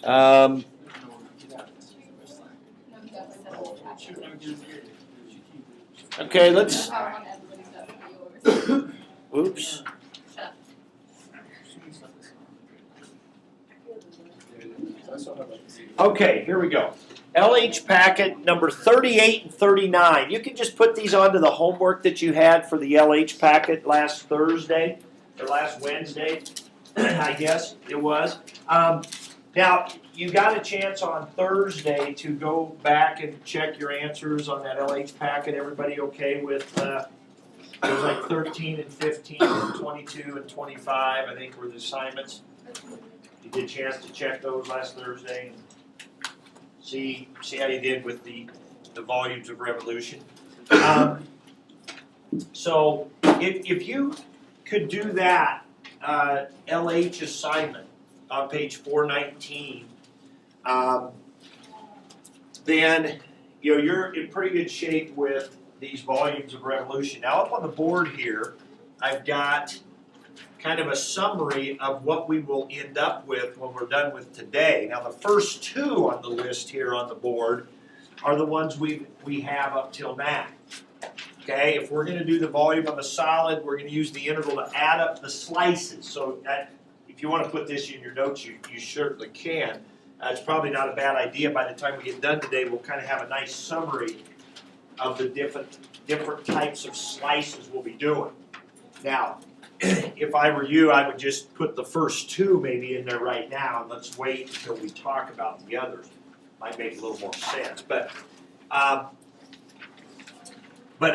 Um, okay, let's. Oops. Okay, here we go. LH packet number 38 and 39. You can just put these onto the homework that you had for the LH packet last Thursday, or last Wednesday, I guess it was. Now, you got a chance on Thursday to go back and check your answers on that LH packet. Everybody okay with, it was like 13 and 15 and 22 and 25, I think were the assignments. You did a chance to check those last Thursday and see how you did with the volumes of revolution. So if you could do that LH assignment on page 419, then you're in pretty good shape with these volumes of revolution. Now up on the board here, I've got kind of a summary of what we will end up with when we're done with today. Now the first two on the list here on the board are the ones we have up till now. Okay, if we're going to do the volume of a solid, we're going to use the integral to add up the slices. So if you want to put this in your notes, you certainly can. It's probably not a bad idea. By the time we get done today, we'll kind of have a nice summary of the different types of slices we'll be doing. Now, if I were you, I would just put the first two maybe in there right now, and let's wait until we talk about the others. Might make a little more sense. But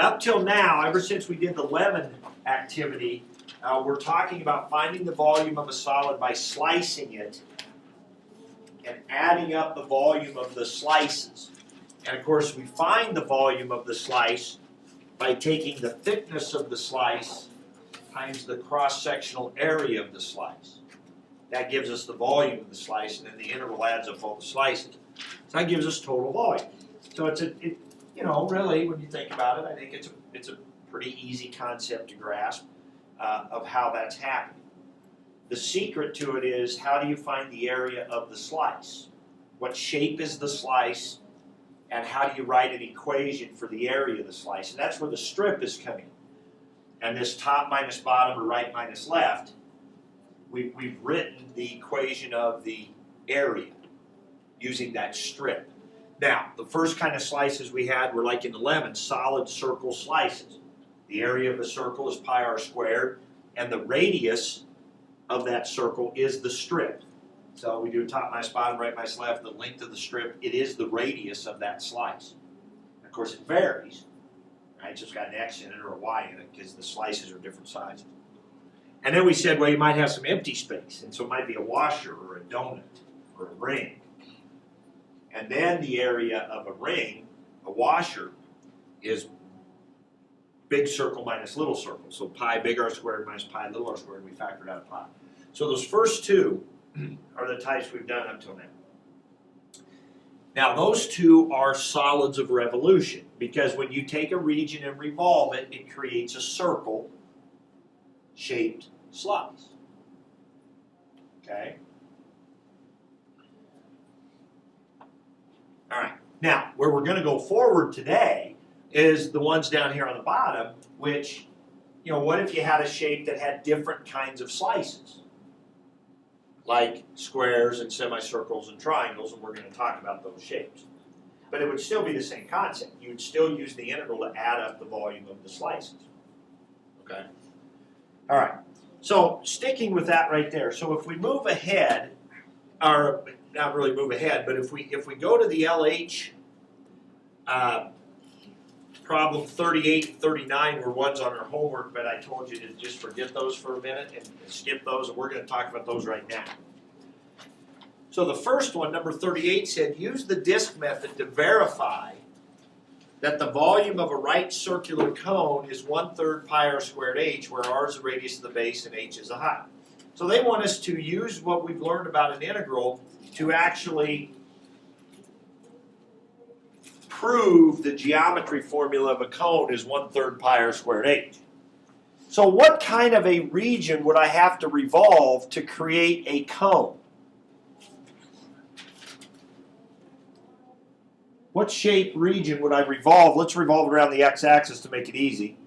up till now, ever since we did the lemon activity, we're talking about finding the volume of a solid by slicing it and adding up the volume of the slices. And of course, we find the volume of the slice by taking the thickness of the slice times the cross-sectional area of the slice. That gives us the volume of the slice, and then the integral adds up all the slices. So that gives us total volume. So really, when you think about it, I think it's a pretty easy concept to grasp of how that's happening. The secret to it is, how do you find the area of the slice? What shape is the slice, and how do you write an equation for the area of the slice? And that's where the strip is coming. And this top minus bottom or right minus left, we've written the equation of the area using that strip. Now, the first kind of slices we had were like in the lemon, solid circle slices. The area of the circle is pi r squared, and the radius of that circle is the strip. So we do top minus bottom, right minus left, the length of the strip, it is the radius of that slice. Of course, it varies. It's just got an X in it or a Y in it because the slices are different sizes. And then we said, well, you might have some empty space, and so it might be a washer or a donut or a ring. And then the area of a ring, a washer, is big circle minus little circle. So pi big R squared minus pi little r squared, we factored out pi. So those first two are the types we've done up till now. Now those two are solids of revolution, because when you take a region and revolve it, it creates a circle-shaped slice. Okay? All right. Now, where we're going to go forward today is the ones down here on the bottom, which, what if you had a shape that had different kinds of slices? Like squares and semicircles and triangles, and we're going to talk about those shapes. But it would still be the same concept. You would still use the integral to add up the volume of the slices. Okay? All right. So sticking with that right there. So if we move ahead, or not really move ahead, but if we go to the LH problem 38 and 39 were ones on our homework, but I told you to just forget those for a minute and skip those, and we're going to talk about those right now. So the first one, number 38, said, use the disk method to verify that the volume of a right circular cone is 1/3 pi r squared h, where r is the radius of the base and h is the height. So they want us to use what we've learned about an integral to actually prove the geometry formula of a cone is 1/3 pi r squared h. So what kind of a region would I have to revolve to create a cone? what shape region would I revolve? Let's revolve it around the x-axis to make it easy.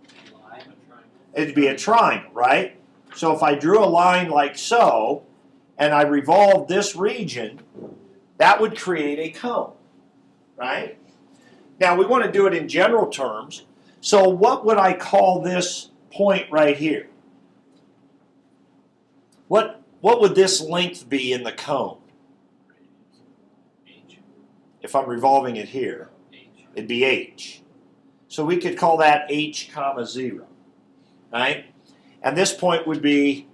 It'd be a triangle, right? So if I drew a line like so, and I revolved this region, that would create a cone, right? Now we want to do it in general terms. So what would I call this point right here? What would this length be in the cone? If I'm revolving it here, it'd be h. So we could call that h comma 0, right? And this point would be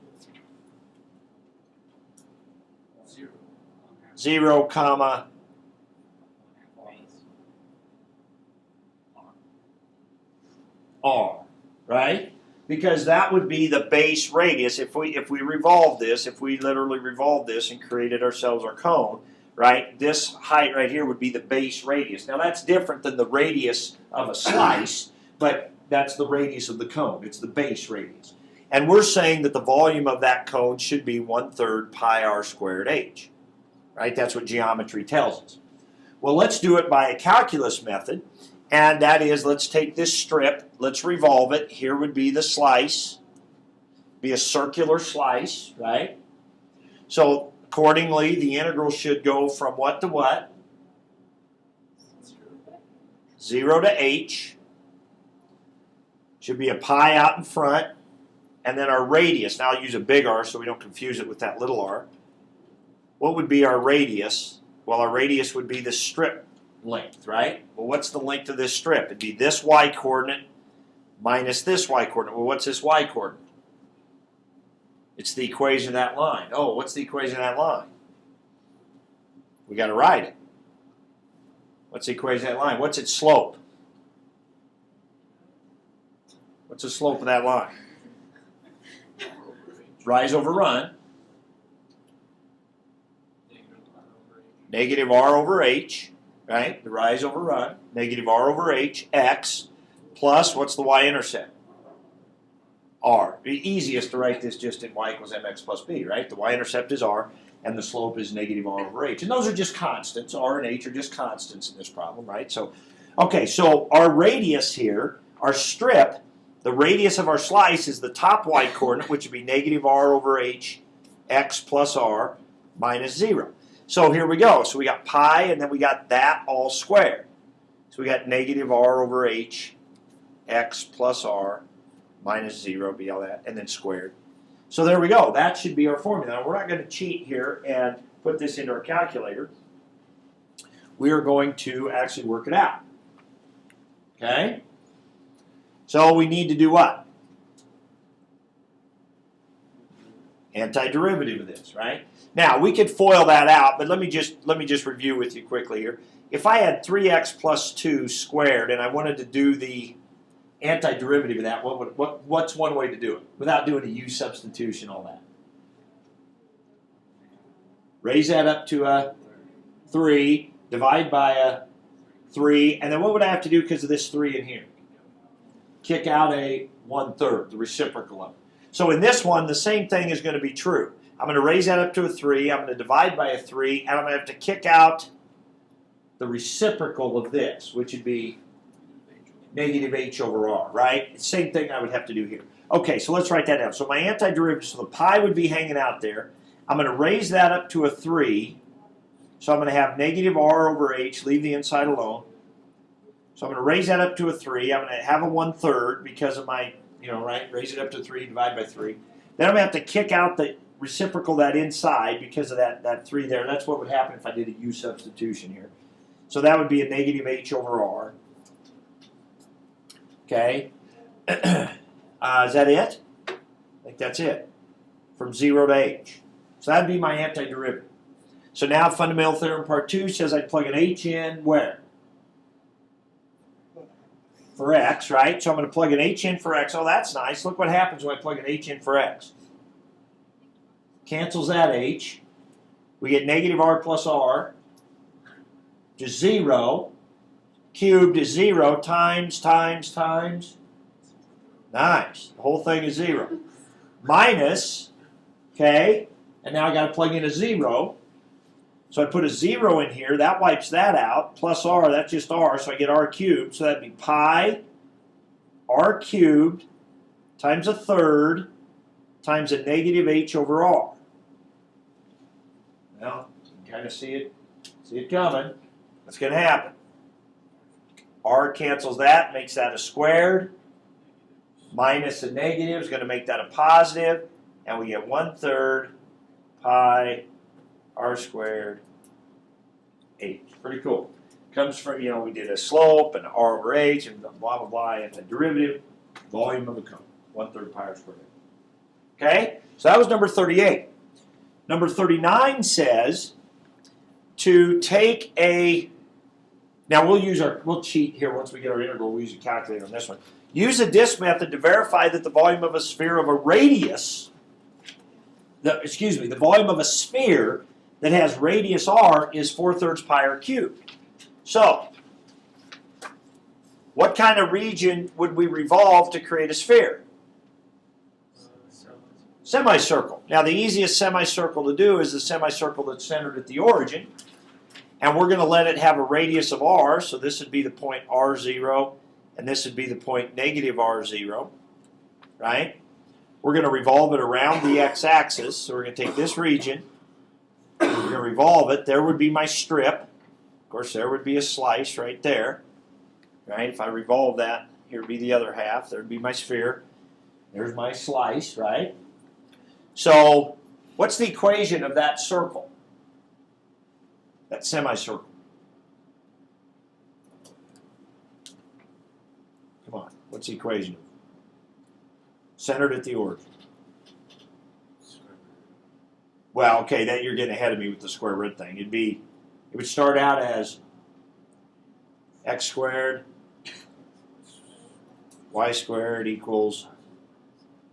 0 comma r, right? Because that would be the base radius. If we revolve this, if we literally revolve this and created ourselves our cone, right? This height right here would be the base radius. Now that's different than the radius of a slice, but that's the radius of the cone. It's the base radius. And we're saying that the volume of that cone should be 1/3 pi r squared h, right? That's what geometry tells us. Well, let's do it by a calculus method. And that is, let's take this strip, let's revolve it. Here would be the slice, be a circular slice, right? So accordingly, the integral should go from what to what? 0 to h. Should be a pi out in front. And then our radius, now I'll use a big R so we don't confuse it with that little r. What would be our radius? Well, our radius would be the strip length, right? Well, what's the length of this strip? It'd be this y-coordinate minus this y-coordinate. Well, what's this y-coordinate? It's the equation of that line. Oh, what's the equation of that line? We got to write it. What's the equation of that line? What's its slope? What's the slope of that line? Rise over run. Negative r over h. Right? The rise over run, negative r over h, x, plus, what's the y-intercept? R. The easiest to write this just in y equals mx plus b, right? The y-intercept is r, and the slope is negative r over h. And those are just constants. R and h are just constants in this problem, right? So, okay, so our radius here, our strip, the radius of our slice is the top y-coordinate, which would be negative r over h, x plus r, minus 0. So here we go. So we got pi, and then we got that all squared. So we got negative r over h, x plus r, minus 0, be all that, and then squared. So there we go. That should be our formula. Now we're not going to cheat here and put this into our calculator. We are going to actually work it out. Okay? So we need to do what? Antiderivative of this, right? Now, we could FOIL that out, but let me just review with you quickly here. If I had 3x plus 2 squared and I wanted to do the antiderivative of that, what's one way to do it without doing a u substitution, all that? Raise that up to a 3, divide by a 3, and then what would I have to do because of this 3 in here? Kick out a 1/3, the reciprocal of it. So in this one, the same thing is going to be true. I'm going to raise that up to a 3, I'm going to divide by a 3, and I'm going to have to kick out the reciprocal of this, which would be negative h over r, right? Same thing I would have to do here. Okay, so let's write that down. So my antiderivative, so the pi would be hanging out there. I'm going to raise that up to a 3, so I'm going to have negative r over h, leave the inside alone. So I'm going to raise that up to a 3, I'm going to have a 1/3 because of my, right, raise it up to 3, divide by 3. Then I'm going to have to kick out the reciprocal that inside because of that 3 there. That's what would happen if I did a u substitution here. So that would be a negative h over r. Okay. Is that it? I think that's it. From 0 to h. So that would be my antiderivative. So now fundamental theorem part 2 says I plug an h in where? For x, right? So I'm going to plug an h in for x. Oh, that's nice. Look what happens when I plug an h in for x. Cancels that h. We get negative r plus r, which is 0. Cubed is 0 times. Nice. The whole thing is 0. Minus, okay, and now I got to plug in a 0. So I put a 0 in here, that wipes that out, plus r, that's just r, so I get r cubed, so that'd be pi r cubed times a third times a negative h over r. Well, you can kind of see it coming. What's going to happen? R cancels that, makes that a squared, minus a negative is going to make that a positive, and we get 1/3 pi r squared h. Pretty cool. Comes from, we did a slope and r over h and blah, blah, blah, and the derivative, volume of a cone, 1/3 pi r squared h. Okay? So that was number 38. Number 39 says to take a, now we'll cheat here once we get our integral, we'll use a calculator on this one. Use a disk method to verify that the volume of a sphere of a radius, the volume of a sphere that has radius r is 4/3 pi r cubed. So, what kind of region would we revolve to create a sphere? Semicircle. Now the easiest semicircle to do is the semicircle that's centered at the origin. And we're going to let it have a radius of r, so this would be the point r0, and this would be the point negative r0, right? We're going to revolve it around the x-axis, so we're going to take this region, we're going to revolve it, there would be my strip, of course there would be a slice right there, right? If I revolve that, here would be the other half, there would be my sphere, there's my slice, right? So, what's the equation of that circle? That semicircle. Come on, what's the equation? Centered at the origin. Well, okay, that you're getting ahead of me with the square root thing. It would start out as x squared, y squared equals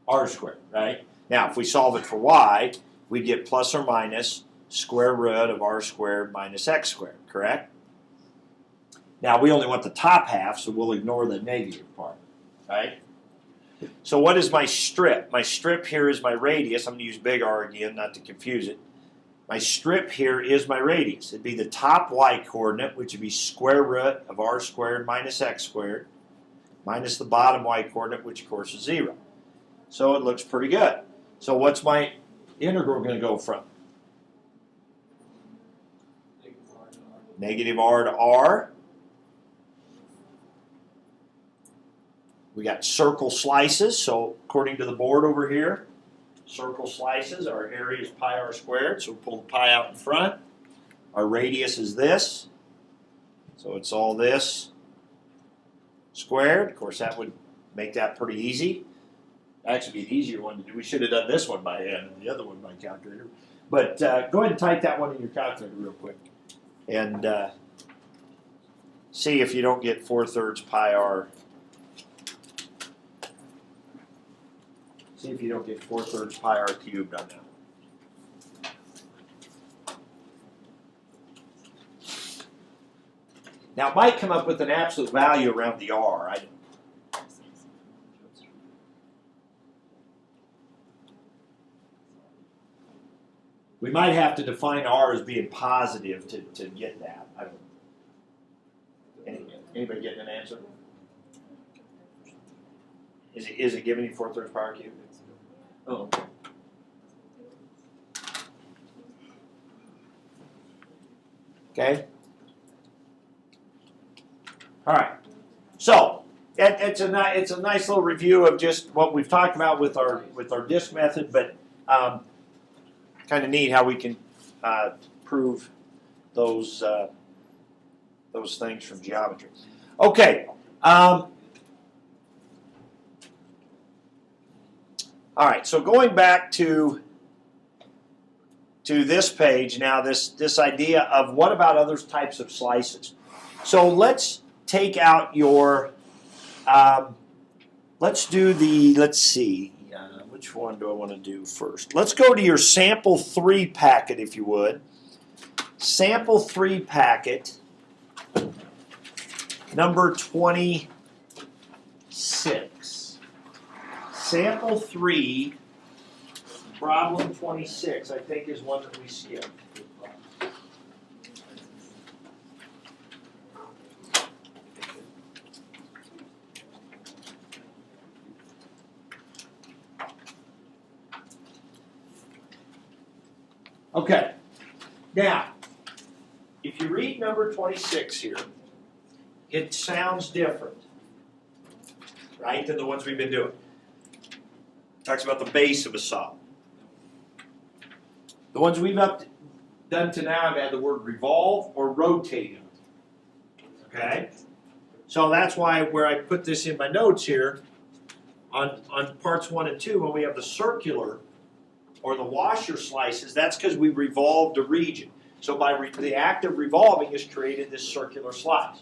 r squared, right? Now, if we solve it for y, we get plus or minus square root of r squared minus x squared, correct? Now, we only want the top half, so we'll ignore the negative part, right? So what is my strip? My strip here is my radius. I'm going to use big R again, not to confuse it. My strip here is my radius. It'd be the top y coordinate, which would be square root of r squared minus x squared, minus the bottom y coordinate, which of course is 0. So it looks pretty good. So what's my integral going to go from? Negative r to r. We got circle slices, so according to the board over here, circle slices, our area is pi r squared, so we'll pull the pi out in front. Our radius is this, so it's all this squared. Of course, that would make that pretty easy. Actually, be an easier one to do. We should have done this one by hand and the other one by calculator. But go ahead and type that one in your calculator real quick. And see if you don't get 4/3 pi r. See if you don't get 4/3 pi r cubed on that. Now, it might come up with an absolute value around the r. We might have to define r as being positive to get that. I don't know. Anybody getting an answer? Is it giving you 4/3 pi r cubed? Oh, okay. Okay. All right. So it's a nice little review of just what we've talked about with our disk method, but kind of neat how we can prove those things from geometry. Okay. All right, so going back to this page now, this idea of what about other types of slices. So let's take out your, let's see, which one do I want to do first? Let's go to your sample 3 packet, if you would. Sample 3 packet, number 26. Sample 3, problem 26, I think is one that we skipped. Okay. Now, if you read number 26 here, it sounds different, right, than the ones we've been doing. It talks about the base of a solid. The ones we've done to now have had the word revolve or rotate in it. Okay? So that's why where I put this in my notes here, on parts 1 and 2, when we have the circular or the washer slices, that's because we revolved a region. So by the act of revolving has created this circular slice.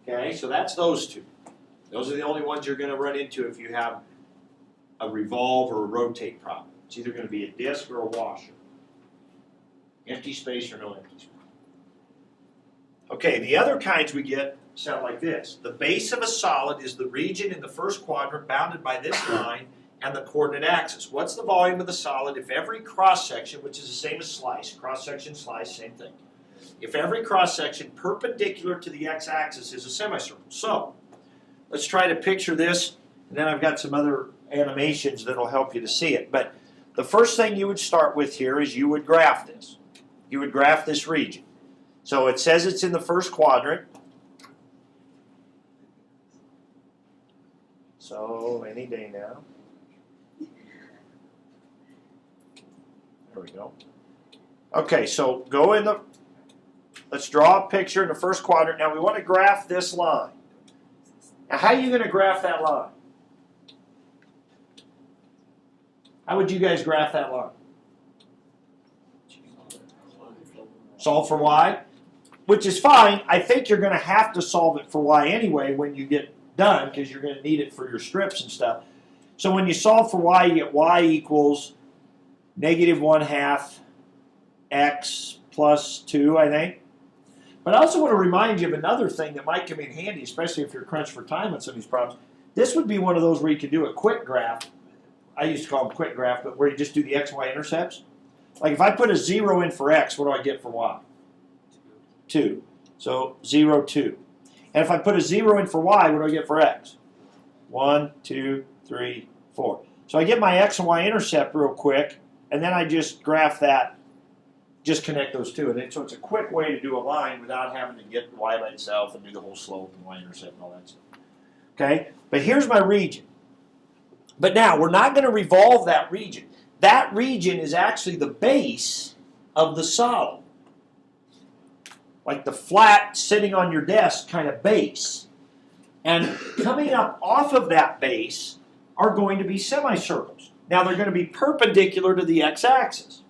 Okay, so that's those two. Those are the only ones you're going to run into if you have a revolve or a rotate problem. It's either going to be a disc or a washer. Empty space or no empty space. Okay, the other kinds we get sound like this. The base of a solid is the region in the first quadrant bounded by this line and the coordinate axis. What's the volume of the solid if every cross-section, which is the same as slice, cross-section, slice, same thing. If every cross-section perpendicular to the x-axis is a semicircle. So, let's try to picture this, and then I've got some other animations that will help you to see it. But the first thing you would start with here is you would graph this. You would graph this region. So it says it's in the first quadrant. So, any day now. There we go. Okay, so go in the, let's draw a picture in the first quadrant. Now we want to graph this line. Now how are you going to graph that line? How would you guys graph that line? Solve for y, which is fine. I think you're going to have to solve it for y anyway when you get done because you're going to need it for your strips and stuff. So when you solve for y, you get y equals -1/2 x plus 2, I think. But I also want to remind you of another thing that might come in handy, especially if you're crunched for time on some of these problems. This would be one of those where you could do a quick graph. I used to call them quick graph, but where you just do the x, y intercepts. Like if I put a 0 in for x, what do I get for y? 2. So 0, 2. And if I put a 0 in for y, what do I get for x? 1, 2, 3, 4. So I get my x and y intercept real quick, and then I just graph that, just connect those two. And so it's a quick way to do a line without having to get y by itself and do the whole slope and y intercept and all that stuff. Okay? But here's my region. But now, we're not going to revolve that region. That region is actually the base of the solid. Like the flat sitting on your desk kind of base. And coming up off of that base are going to be semicircles. Now they're going to be perpendicular to the x-axis.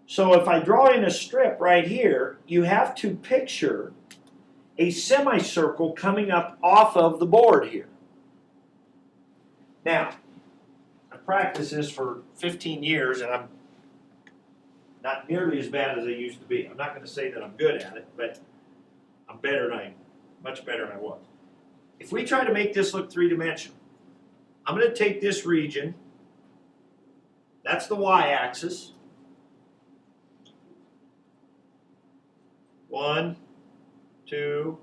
So if I draw in a strip right here, you have to picture a semicircle coming up off of the board here. Now, I've practiced this for 15 years and I'm not nearly as bad as I used to be. I'm not going to say that I'm good at it, but I'm better than much better than I was. If we try to make this look three-dimensional, I'm going to take this region, that's the y-axis, 1, 2,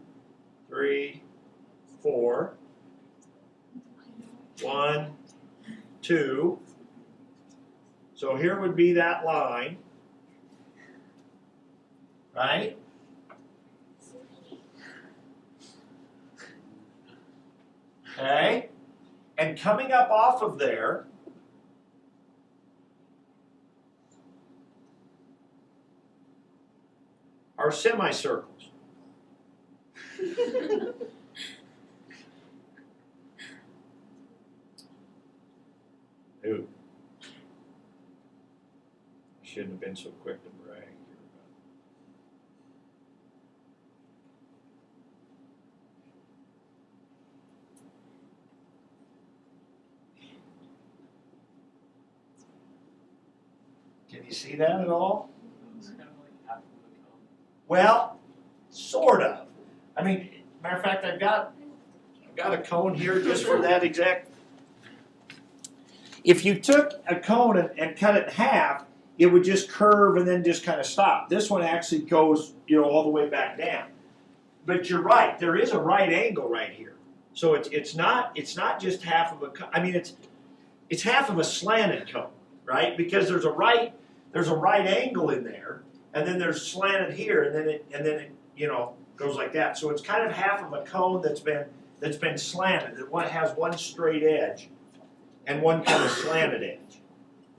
3, 4, 1, 2. So here would be that line, right? Okay? And coming up off of there are semicircles. Ooh. Shouldn't have been so quick to brag here. Can you see that at all? Well, sort of. I mean, matter of fact, I've got a cone here just for that exact. If you took a cone and cut it in half, it would just curve and then just kind of stop. This one actually goes, all the way back down. But you're right. There is a right angle right here. So it's not just half of a cone. I mean, it's half of a slanted cone, right? Because there's a right. there's a right angle in there, and then there's slanted here, and then it you know goes like that. So it's kind of half of a cone that's been slanted. It has one straight edge and one kind of slanted edge,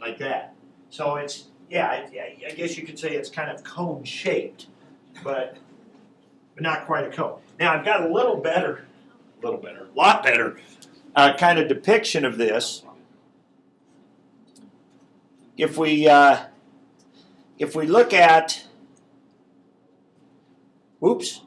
like that. So it's I guess you could say it's kind of cone shaped, but not quite a cone. Now I've got a lot better kind of depiction of this. If we look at, ruined.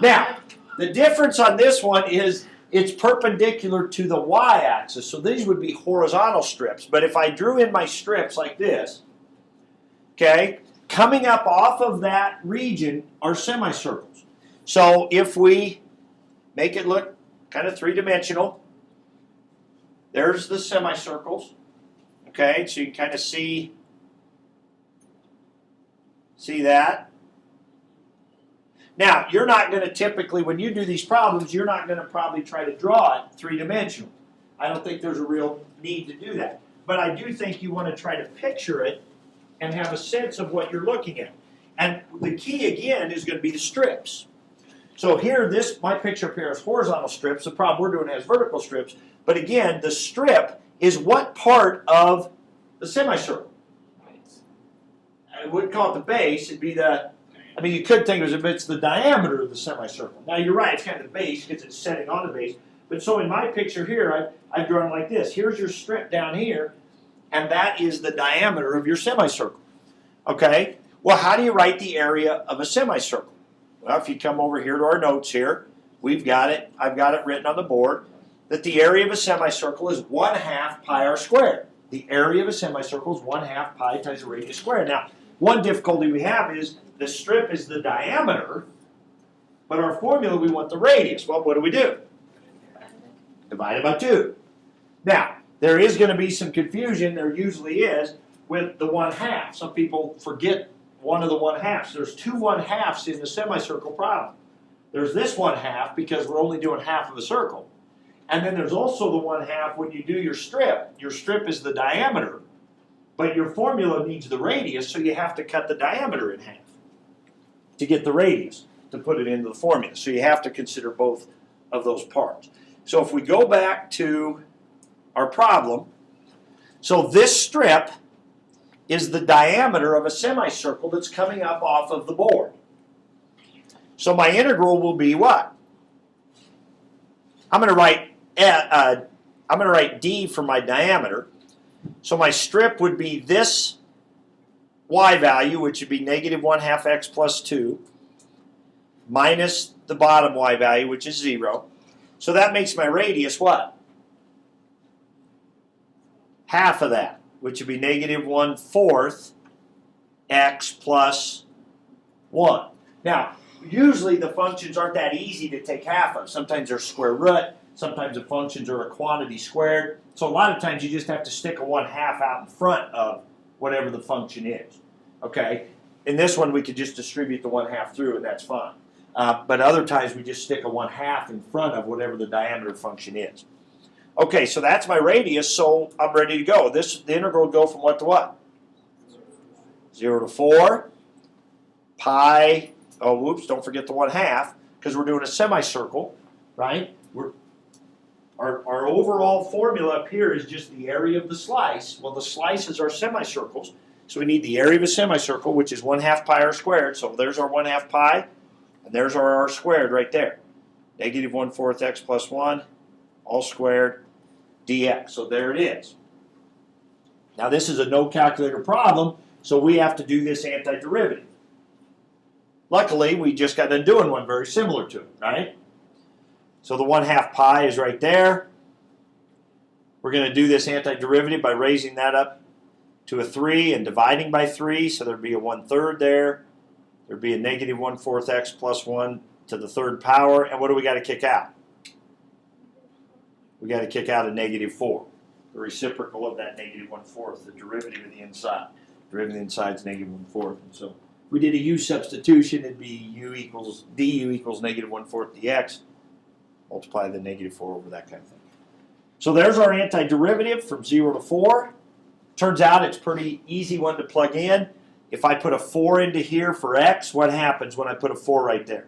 Now, the difference on this one is it's perpendicular to the y-axis, so these would be horizontal strips. But if I drew in my strips like this, okay, coming up off of that region are semicircles. So if we make it look kind of three-dimensional, there's the semicircles, okay, so you can kind of see that. Now, you're not going to typically, when you do these problems, you're not going to probably try to draw it three-dimensional. I don't think there's a real need to do that. But I do think you want to try to picture it and have a sense of what you're looking at. And the key, again, is going to be the strips. So here, my picture up here is horizontal strips. The problem we're doing has vertical strips. But again, the strip is what part of the semicircle? I wouldn't call it the base. It'd be you could think of it as if it's the diameter of the semicircle. Now, you're right. It's kind of the base because it's setting on the base. But so in my picture here, I've drawn like this. Here's your strip down here, and that is the diameter of your semicircle. Okay? Well, how do you write the area of a semicircle? Well, if you come over here to our notes here, we've got it. I've got it written on the board that the area of a semicircle is 1/2 pi r squared. The area of a semicircle is 1/2 pi times the radius squared. Now, one difficulty we have is the strip is the diameter, but our formula, we want the radius. Well, what do? Divide it by 2. Now, there is going to be some confusion, there usually is, with the 1/2. Some people forget one of the 1/2s. There's 2 1/2s in the semicircle problem. There's this 1/2 because we're only doing half of a circle. And then there's also the 1/2 when you do your strip. Your strip is the diameter, but your formula needs the radius, so you have to cut the diameter in half to get the radius, to put it into the formula. So you have to consider both of those parts. So if we go back to our problem, so this strip is the diameter of a semicircle that's coming up off of the board. So my integral will be what? I'm going to write d for my diameter. So my strip would be this y value, which would be negative 1/2 x plus 2, minus the bottom y value, which is 0. So that makes my radius what? Half of that, which would be negative 1/4 x plus 1. Now, usually the functions aren't that easy to take half of. Sometimes they're square root. Sometimes the functions are a quantity squared. So a lot of times you just have to stick a 1/2 out in front of whatever the function is. Okay? In this one, we could just distribute the 1/2 through, and that's fine. But other times we just stick a 1/2 in front of whatever the diameter function is. Okay, so that's my radius, so I'm ready to go. The integral will go from what to what? 0 to 4 pi, don't forget the 1/2, because we're doing a semicircle, right? Our overall formula up here is just the area of the slice. Well, the slices are semicircles, so we need the area of a semicircle, which is 1/2 pi r squared. So there's our 1/2 pi, and there's our r squared right there. Negative 1/4 x plus 1, all squared, dx. So there it is. Now this is a no calculator problem, so we have to do this antiderivative. Luckily, we just got done doing one very similar to it, right? So the 1/2 pi is right there. We're going to do this antiderivative by raising that up to a 3 and dividing by 3, so there'd be a 1/3 there. There'd be a negative 1/4 x plus 1 to the 3rd power, and what do we got to kick out? We got to kick out a negative 4. The reciprocal of that negative 1/4, the derivative of the inside. Derivative of the inside is negative 1/4. And so if we did a u substitution, it'd be du equals negative 1/4 dx. Multiply the negative 4 over that kind of thing. So there's our antiderivative from 0 to 4. Turns out it's a pretty easy one to plug in. If I put a 4 into here for x, what happens when I put a 4 right there?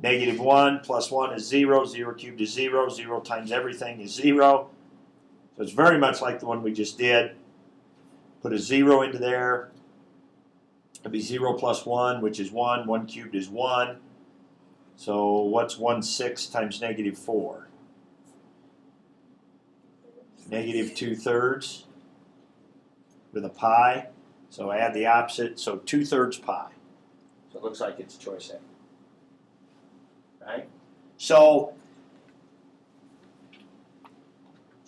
-1 plus 1 is 0. 0 cubed is 0. 0 times everything is 0. So it's very much like the one we just did. Put a 0 into there. It'll be 0 plus 1, which is 1. 1 cubed is 1. So what's 1/6 times -4? -2/3 with a pi. So add the opposite, so 2/3 pi. So it looks like it's choice A. Right? So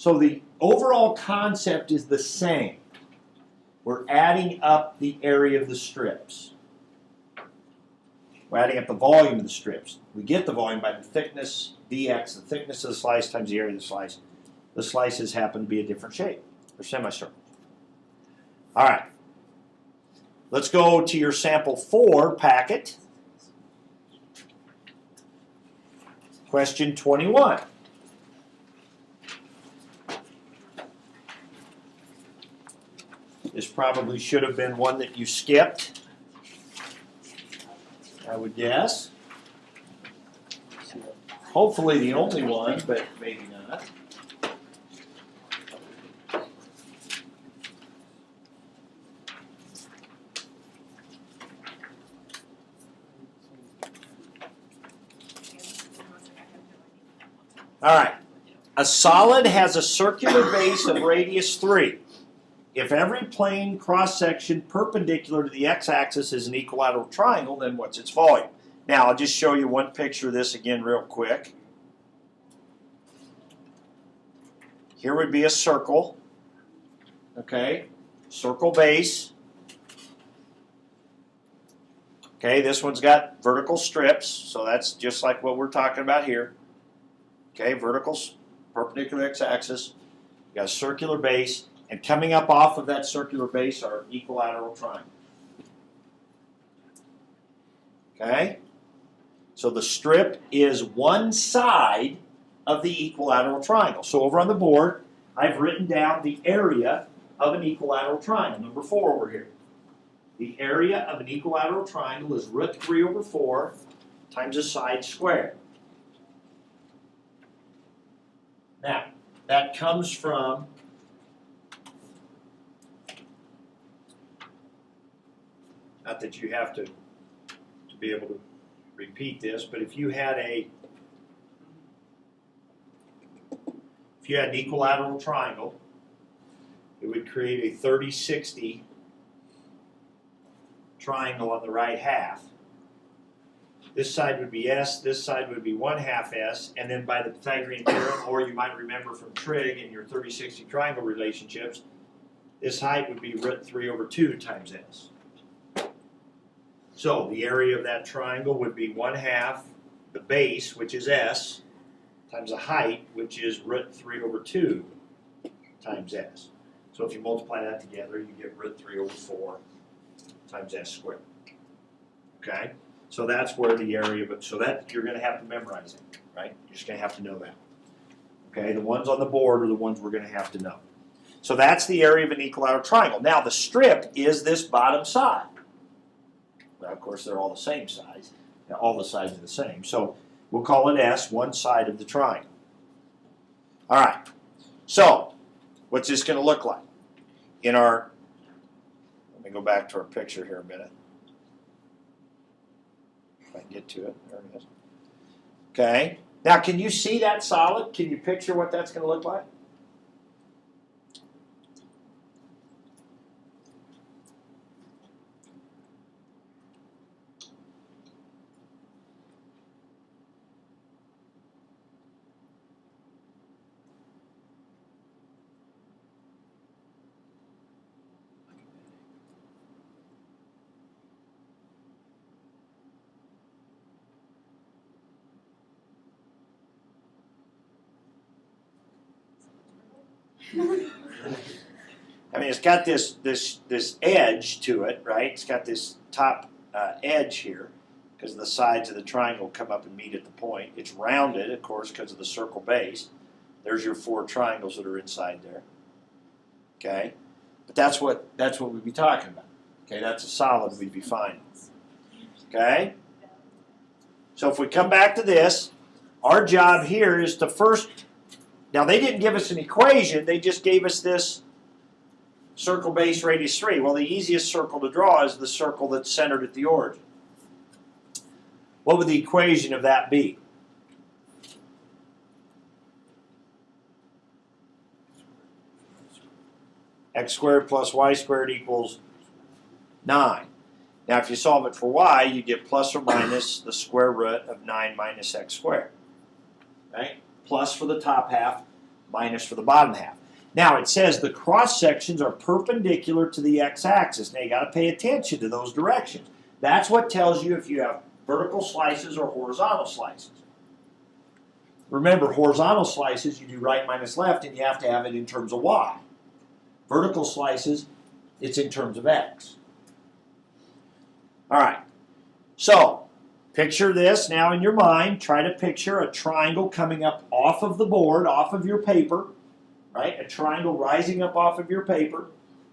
the overall concept is the same. We're adding up the area of the strips. We're adding up the volume of the strips. We get the volume by the thickness, dx, the thickness of the slice times the area of the slice. The slices happen to be a different shape. They're semicircles. All right. Let's go to your sample 4 packet. Question 21. This probably should have been one that you skipped, I would guess. Hopefully the only one, but maybe not. All right. A solid has a circular base of radius 3. If every plane cross-section perpendicular to the x-axis is an equilateral triangle, then what's its volume? Now, I'll just show you one picture of this again real quick. Here would be a circle. Okay, circle base. Okay, this one's got vertical strips, so that's just like what we're talking about here. Okay, verticals, perpendicular x-axis. You got a circular base. And coming up off of that circular base are equilateral triangles. Okay? So the strip is one side of the equilateral triangle. So over on the board, I've written down the area of an equilateral triangle, number 4 over here. The area of an equilateral triangle is √3/4 times the side squared. Now, that comes from not that you have to be able to repeat this, but if you had an equilateral triangle, it would create a 30-60 triangle on the right half. This side would be S, this side would be 1/2 S, and then by the Pythagorean theorem, or you might remember from trig and your 30-60 triangle relationships, this height would be √3/2 times S. So the area of that triangle would be 1/2 the base, which is S, times the height, which is √3/2 times S. So if you multiply that together, you get √3/4 times S squared. Okay? So that's where the area of it, so that you're going to have to memorize it, right? You're just going to have to know that. Okay? The ones on the board are the ones we're going to have to know. So that's the area of an equilateral triangle. Now the strip is this bottom side. Well, of course, they're all the same size. Now, all the sides are the same. So we'll call it S, one side of the triangle. All right. So what's this going to look like? In our, let me go back to our picture here a minute. If I can get to it. There it is. Okay. Now, can you see that solid? Can you picture what that's going to look like? I mean, it's got this edge to it, right? It's got this top edge here because the sides of the triangle come up and meet at the point. It's rounded, of course, because of the circle base. There's your 4 triangles that are inside there. Okay, but that's what we'd be talking about. Okay, that's a solid we'd be finding. Okay, so if we come back to this, our job here is to first. Now they didn't give us an equation; they just gave us this circle base radius 3. Well, the easiest circle to draw is the circle that's centered at the origin. What would the equation of that be? X squared plus y squared equals 9. Now, if you solve it for y, you get plus or minus the square root of 9 minus x squared. Right? Plus for the top half, minus for the bottom half. Now, it says the cross sections are perpendicular to the x-axis. Now, you got to pay attention to those directions. That's what tells you if you have vertical slices or horizontal slices. Remember, horizontal slices, you do right minus left, and you have to have it in terms of y. Vertical slices, it's in terms of x. All right, so picture this now in your mind. Try to picture a triangle coming up off of the board, off of your paper, right? A triangle rising up off of your paper,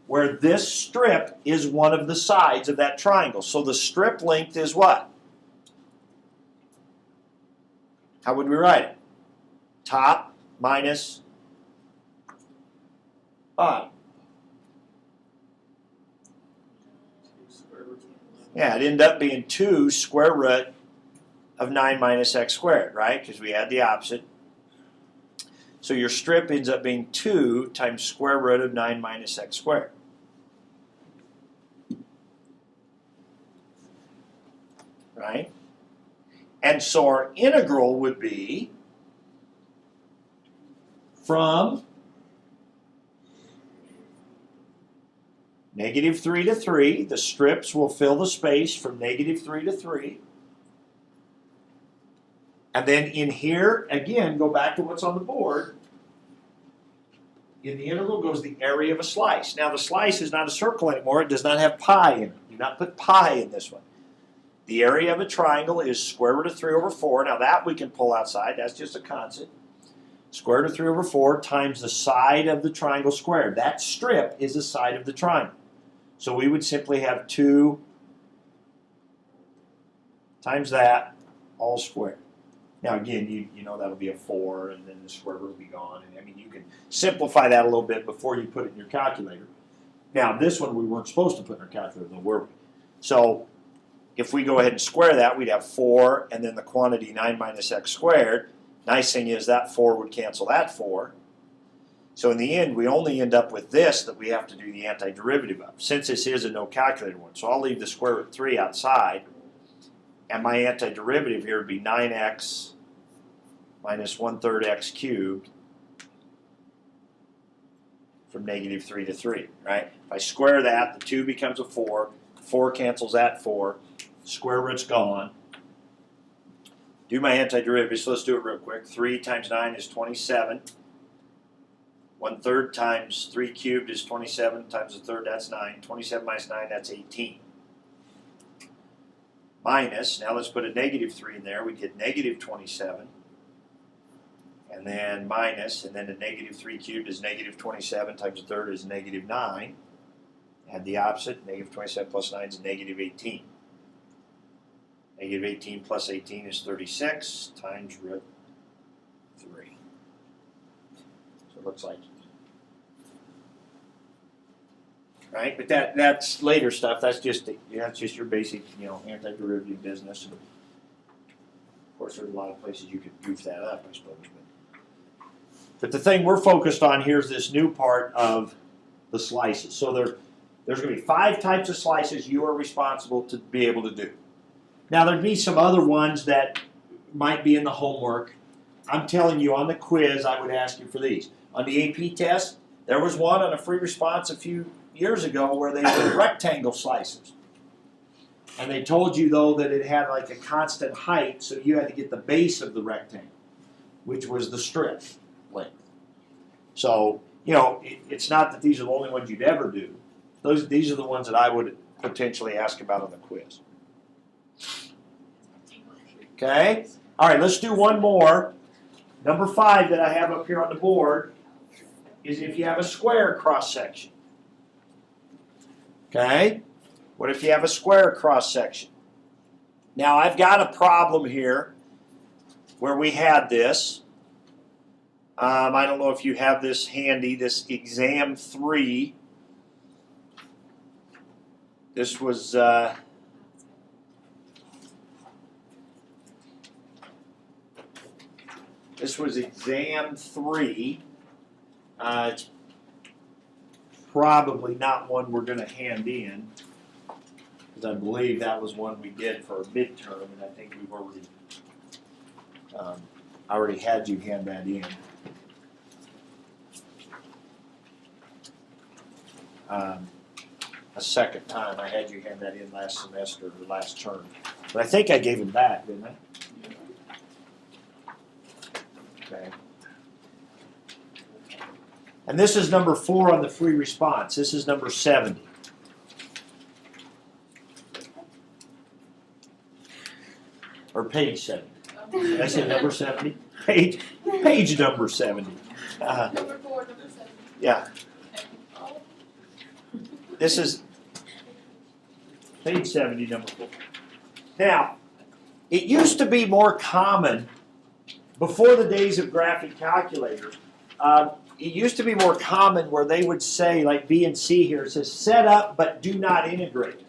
where this strip is one of the sides of that triangle. So the strip length is what? How would we write it? Top minus bottom. Yeah, it ended up being 2 square root of 9 minus x squared, right? Because we had the opposite. So your strip ends up being 2 times square root of 9 minus x squared. Right? And so our integral would be from -3 to 3. The strips will fill the space from -3 to 3. And then in here, again, go back to what's on the board. In the integral goes the area of a slice. Now the slice is not a circle anymore. It does not have pi in it. Do not put pi in this one. The area of a triangle is square root of 3 over 4. Now that we can pull outside. That's just a constant. Square root of 3 over 4 times the side of the triangle squared. That strip is the side of the triangle. So we would simply have 2 times that, all squared. Now again, you know that'll be a 4, and then the square root will be gone. And I mean, you can simplify that a little bit before you put it in your calculator. Now this one we weren't supposed to put in our calculator, though, were we? So if we go ahead and square that, we'd have 4, and then the quantity 9 minus x squared. Nice thing is that 4 would cancel that 4. So in the end, we only end up with this that we have to do the antiderivative of, since this is a no calculator one. So I'll leave the square root of 3 outside, and my antiderivative here would be 9x minus 1/3 x cubed from -3 to 3, right? If I square that, the 2 becomes a 4. 4 cancels that 4. Square root's gone. Do my antiderivative, so let's do it real quick. 3 times 9 is 27. 1/3 times 3 cubed is 27 times a third, that's 9. 27 minus 9, that's 18. Minus, now let's put a -3 in there. We get -27. And then minus, and then a -3 cubed is -27 times a third is -9. Add the opposite, -27 plus 9 is -18. -18 plus 18 is 36 times root 3. So it looks like, right? But that's later stuff. That's just your basic, antiderivative business. And of course, there's a lot of places you could goof that up, I suppose. But the thing we're focused on here is this new part of the slices. So there's going to be 5 types of slices you are responsible to be able to do. Now, there'd be some other ones that might be in the homework. I'm telling you, on the quiz, I would ask you for these. On the AP test, there was one on a free response a few years ago where they were rectangle slices. And they told you, though, that it had like a constant height, so you had to get the base of the rectangle, which was the strip length. So, it's not that these are the only ones you'd ever do. These are the ones that I would potentially ask about on the quiz. Okay? All right, let's do one more. Number 5 that I have up here on the board. is if you have a square cross section. Okay? What if you have a square cross section? Now I've got a problem here where we had this. I don't know if you have this handy, this exam 3. This was exam 3. It's probably not one we're going to hand in, because I believe that was one we did for a midterm, and I think we've already had you hand that in. A second time. I had you hand that in last semester or last term, but I think I gave him back, didn't I? Okay. And this is number 4 on the free response. This is number 70. Or page 70. Did I say number 70? Page number 70. Number 4, number 7. Yeah. This is page 70, number 4. Now, it used to be more common before the days of graphic calculators. It used to be more common where they would say, like B and C here, it says set up but do not integrate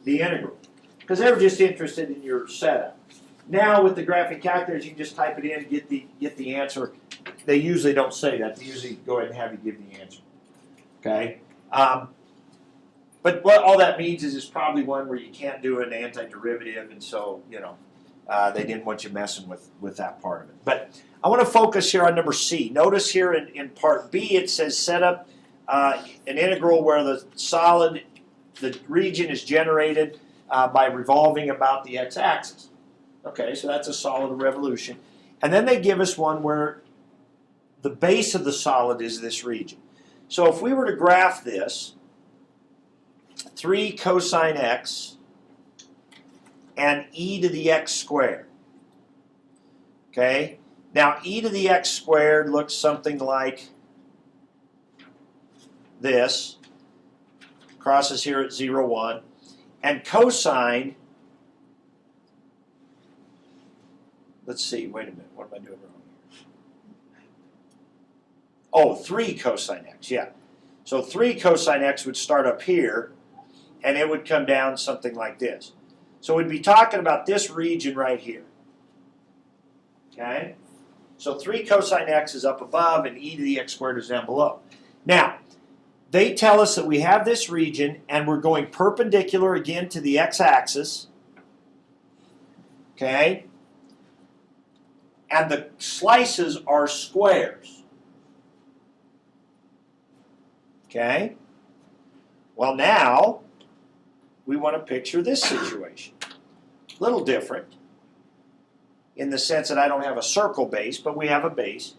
the integral, because they were just interested in your setup. Now with the graphic calculators, you can just type it in, get the answer. They usually don't say that. They usually go ahead and have you give the answer. Okay. But what all that means is it's probably one where you can't do an antiderivative, and so they didn't want you messing with that part of it. But I want to focus here on number C. Notice here in part B it says set up an integral where the region is generated by revolving about the x-axis. Okay, so that's a solid revolution. And then they give us one where the base of the solid is this region. So if we were to graph this, 3 cosine x and e to the x squared. Okay? Now e to the x squared looks something like this. Crosses here at 0, 1. And cosine, let's see, wait a minute, what am I doing wrong here? Oh, 3 cosine x, yeah. So 3 cosine x would start up here, and it would come down something like this. So we'd be talking about this region right here. Okay? So 3 cosine x is up above, and e to the x squared is down below. Now, they tell us that we have this region, and we're going perpendicular again to the x-axis. Okay? And the slices are squares. Okay? Well, now we want to picture this situation. A little different in the sense that I don't have a circle base, but we have a base.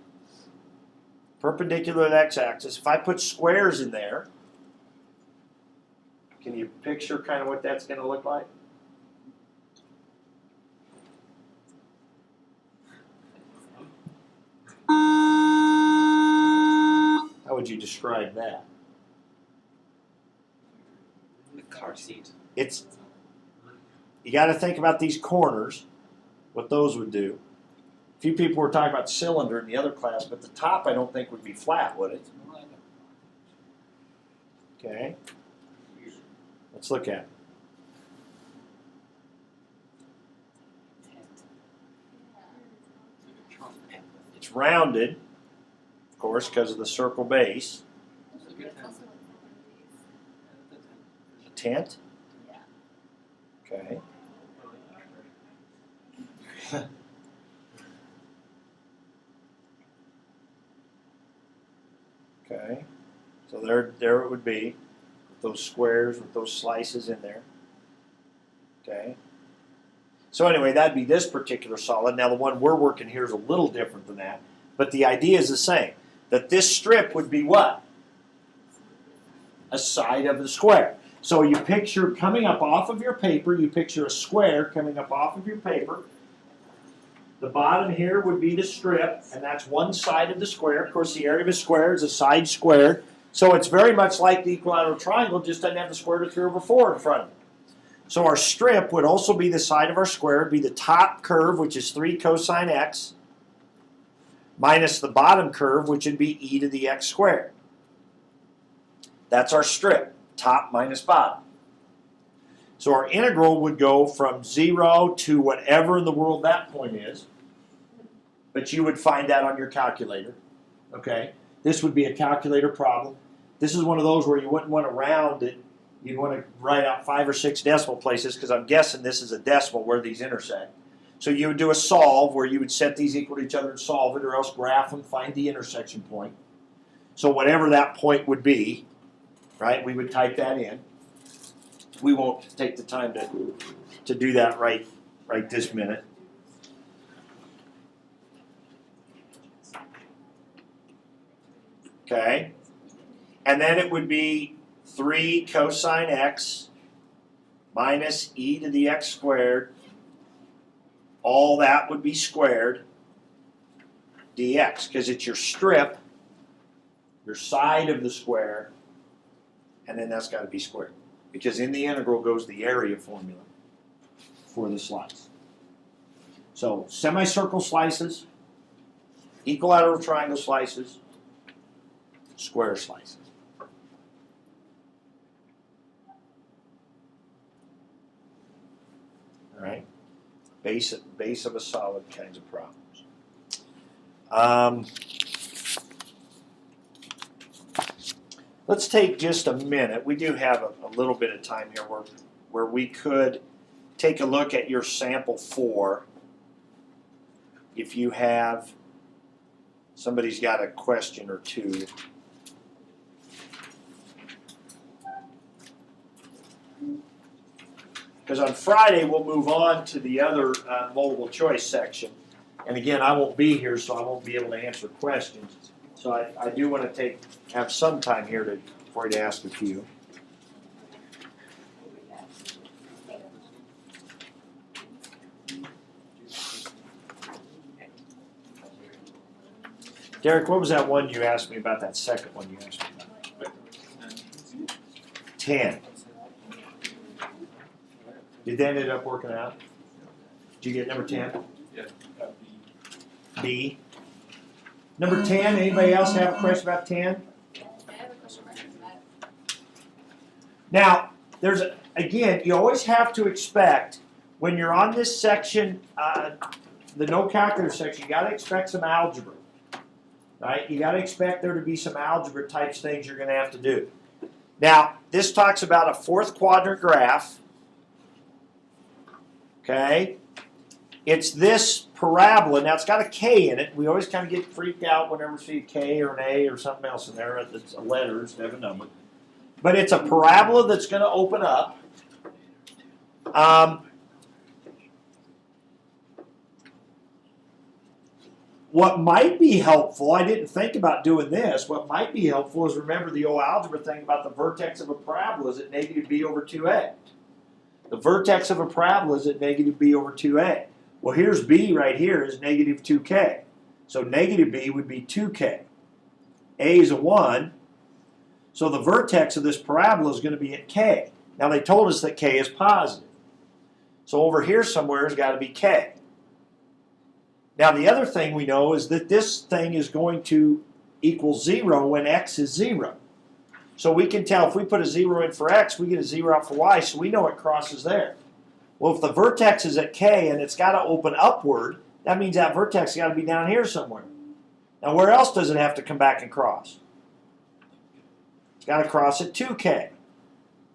Perpendicular to the x-axis. If I put squares in there, can you picture kind of what that's going to look like? How would you describe that? The car seat. You got to think about these corners, what those would do. A few people were talking about cylinder in the other class, but the top I don't think would be flat, would it? Okay. Let's look at it. It's rounded, of course, because of the circle base. A tent? Okay. Okay. So there it would be, with those squares, with those slices in there. Okay. So anyway, that'd be this particular solid. Now the one we're working here is a little different than that, but the idea is the same. That this strip would be what? A side of the square. So you picture coming up off of your paper, you picture a square coming up off of your paper, The bottom here would be the strip, and that's one side of the square. Of course, the area of a square is a side square. So it's very much like the equilateral triangle, just doesn't have the square root of 3/4 in front of it. So our strip would also be the side of our square. It'd be the top curve, which is 3 cosine x, minus the bottom curve, which would be e to the x squared. That's our strip, top minus bottom. So our integral would go from 0 to whatever in the world that point is. But you would find that on your calculator. Okay? This would be a calculator problem. This is one of those where you wouldn't want to round it. You'd want to write out 5 or 6 decimal places, because I'm guessing this is a decimal where these intersect. So you would do a solve where you would set these equal to each other and solve it, or else graph them, find the intersection point. So whatever that point would be, right, we would type that in. We won't take the time to do that right this minute. Okay? And then it would be 3 cosine x minus e to the x squared. All that would be squared dx, because it's your strip, your side of the square, and then that's got to be squared. Because in the integral goes the area formula for the slice. So semicircle slices, equilateral triangle slices, square slices. All right, base of a solid kinds of problems. Let's take just a minute. We do have a little bit of time here where we could take a look at your sample 4. If you have, somebody's got a question or two. Because on Friday we'll move on to the other multiple choice section. And again, I won't be here, so I won't be able to answer questions. So I do want to have some time here for you to ask a few. Derek, what was that one you asked me about, that second one you asked me about? 10. Did that end up working out? Did you get number 10? Yeah. B. Number 10, anybody else have a question about 10? I have a question mark for that. Now, again, you always have to expect, when you're on this section, the no calculator section, you got to expect some algebra. Right? You got to expect there to be some algebra types things you're going to have to do. Now, this talks about a 4th quadrant graph. Okay? It's this parabola. Now, it's got a K in it. We always kind of get freaked out whenever we see a K or an A or something else in there. It's a letter instead of a number. But it's a parabola that's going to open up. What might be helpful, I didn't think about doing this, what might be helpful is remember the old algebra thing about the vertex of a parabola is at negative b over 2a. The vertex of a parabola is at negative b over 2a. Well, here's b right here is negative 2k. So negative b would be 2k. A is a 1. So the vertex of this parabola is going to be at k. Now they told us that k is positive. So over here somewhere has got to be k. Now the other thing we know is that this thing is going to equal 0 when x is 0. So we can tell if we put a 0 in for x, we get a 0 out for y, so we know it crosses there. Well, if the vertex is at k and it's got to open upward, that means that vertex has got to be down here somewhere. Now where else does it have to come back and cross? It's got to cross at 2k,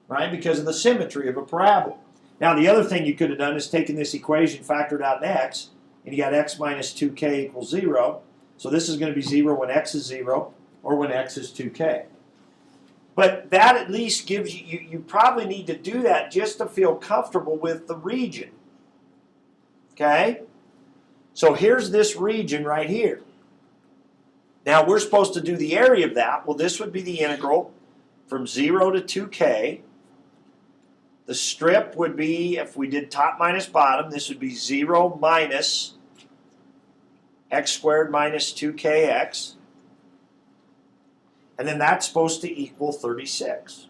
right? Because of the symmetry of a parabola. Now the other thing you could have done is taken this equation, factored out in x, and you got x minus 2k equals 0. So this is going to be 0 when x is 0 or when x is 2k. But that at least gives you probably need to do that just to feel comfortable with the region. Okay? So here's this region right here. Now we're supposed to do the area of that. Well, this would be the integral from 0 to 2k. The strip would be, if we did top minus bottom, this would be 0 minus x squared minus 2kx. And then that's supposed to equal 36.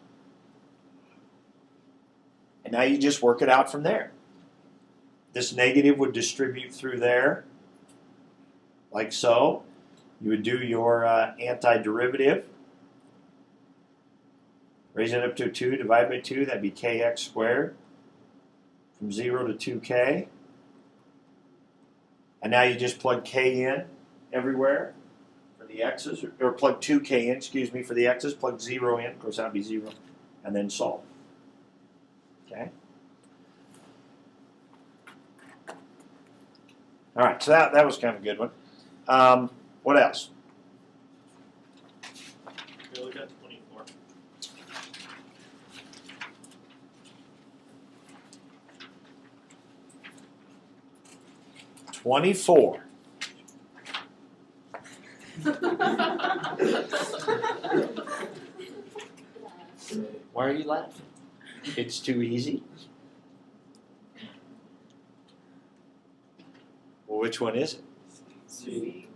And now you just work it out from there. This negative would distribute through there, like so. You would do your antiderivative. Raise it up to 2, divide by 2, that'd be kx squared. From 0 to 2k. And now you just plug k in everywhere for the x's, or plug 2k in, excuse me, for the x's, plug 0 in, of course that would be 0, and then solve. Okay? All right, so that was kind of a good one. What else? Okay, look at 24. 24. Why are you laughing? It's too easy? Well, which one is it? C.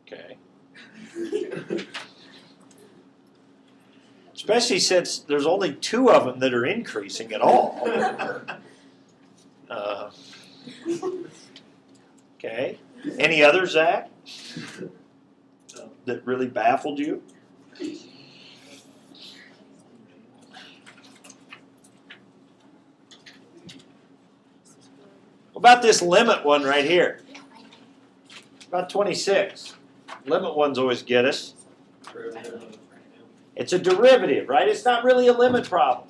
Okay. Especially since there's only 2 of them that are increasing at all. Okay. Any others, Zach, that really baffled you? What about this limit one right here? About 26. Limit ones always get us. It's a derivative, right? It's not really a limit problem.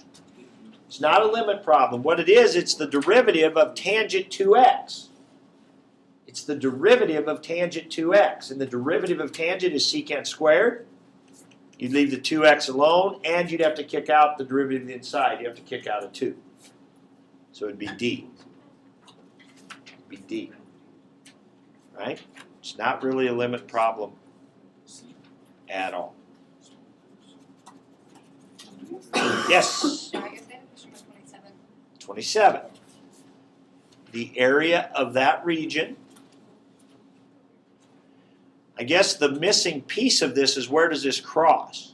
It's not a limit problem. What it is, it's the derivative of tangent 2x. It's the derivative of tangent 2x. And the derivative of tangent is secant squared. You'd leave the 2x alone, and you'd have to kick out the derivative inside. You have to kick out a 2. So it'd be d. It'd be d. Right? It's not really a limit problem at all. Yes? I guess I have a question about 27. 27. The area of that region. I guess the missing piece of this is, where does this cross?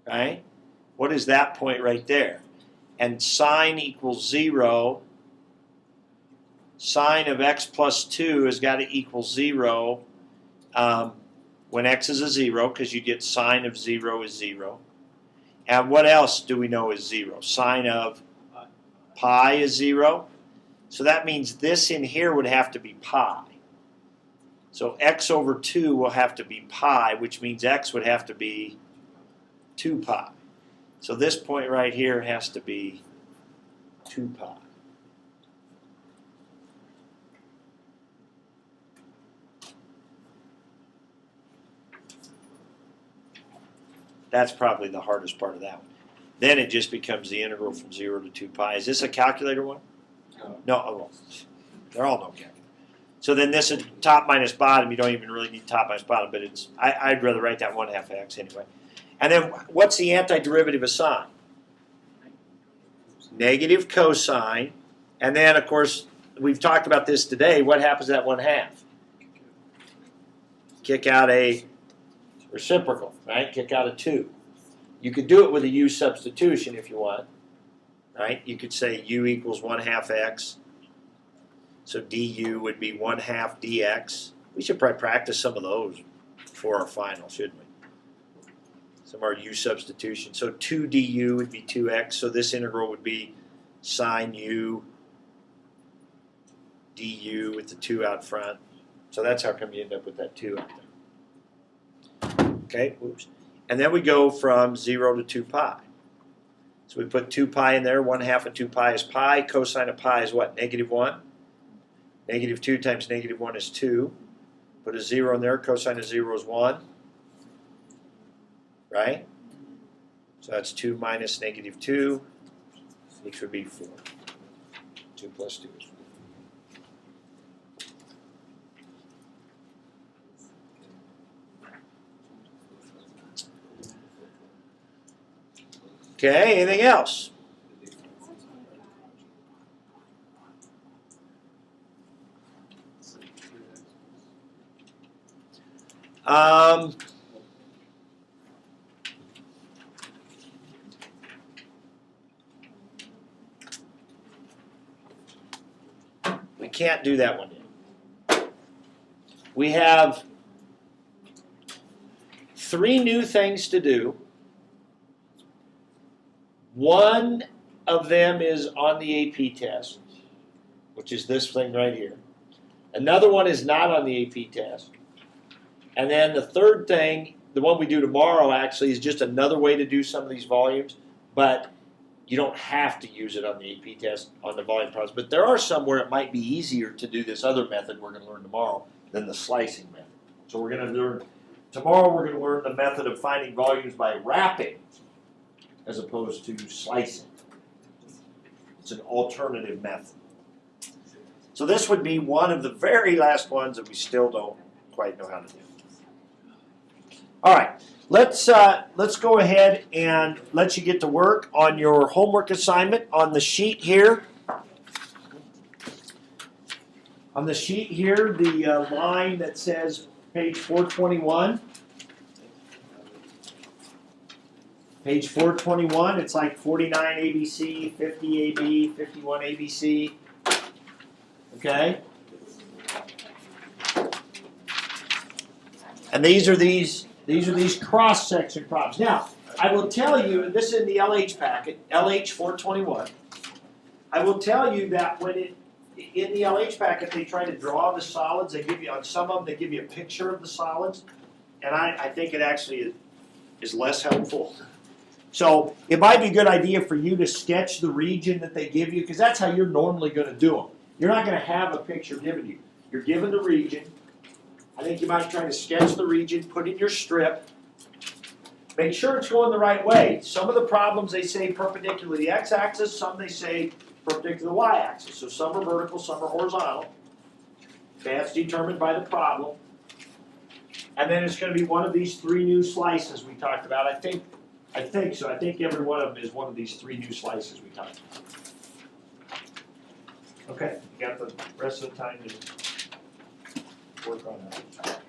Right? What is that point right there? And sine equals 0. Sine of x plus 2 has got to equal 0 when x is a 0, because you get sine of 0 is 0. And what else do we know is 0? Sine of pi is 0. So that means this in here would have to be pi. So x over 2 will have to be pi, which means x would have to be 2 pi. So this point right here has to be 2 pi. That's probably the hardest part of that one. Then it just becomes the integral from 0 to 2 pi. Is this a calculator one? No. Oh, they're all no calculator. So then this is top minus bottom. You don't even really need top minus bottom, but it's I'd rather write that 1/2 x anyway. And then what's the antiderivative of sine? Negative cosine. And then, of course, we've talked about this today. What happens at 1/2? Kick out a reciprocal, right? Kick out a 2. You could do it with a u substitution if you want, right? You could say u equals 1/2 x. So du would be 1/2 dx. We should probably practice some of those for our final, shouldn't we? Some of our u substitution. So 2 du would be 2x. So this integral would be sine u du with the 2 out front. So that's how come you end up with that 2 out there. Okay, whoops. And then we go from 0 to 2 pi. So we put 2 pi in there. 1/2 of 2 pi is pi. Cosine of pi is what? -1. -2 times -1 is 2. Put a 0 in there. Cosine of 0 is 1. Right? So that's 2 minus -2, which would be 4. 2 plus 2 is 4. Okay, anything else? We can't do that one yet. We have 3 new things to do. One of them is on the AP test, which is this thing right here. Another one is not on the AP test. And then the third thing, the one we do tomorrow actually, is just another way to do some of these volumes, but you don't have to use it on the AP test on the volume problems. But there are some where it might be easier to do this other method we're going to learn tomorrow than the slicing method. So we're going to learn, tomorrow we're going to learn the method of finding volumes by wrapping as opposed to slicing. It's an alternative method. So this would be one of the very last ones that we still don't quite know how to do. All right, let's go ahead and let you get to work on your homework assignment on the sheet here. On the sheet here, the line that says page 421. Page 421, it's like 49 ABC, 50 AB, 51 ABC. Okay? And these are these cross-section problems. Now, I will tell you, and this is in the LH packet, LH 421. I will tell you that when in the LH packet they try to draw the solids, they give you, on some of them they give you a picture of the solids, and I think it actually is less helpful. So it might be a good idea for you to sketch the region that they give you, because that's how you're normally going to do them. You're not going to have a picture given you. You're given the region. I think you might try to sketch the region, put in your strip. Make sure it's going the right way. Some of the problems they say perpendicular to the x-axis, some they say perpendicular to the y-axis. So some are vertical, some are horizontal. That's determined by the problem. And then it's going to be one of these 3 new slices we talked about. I think so. I think every one of them is one of these 3 new slices we talked about. Okay, you got the rest of the time to work on that.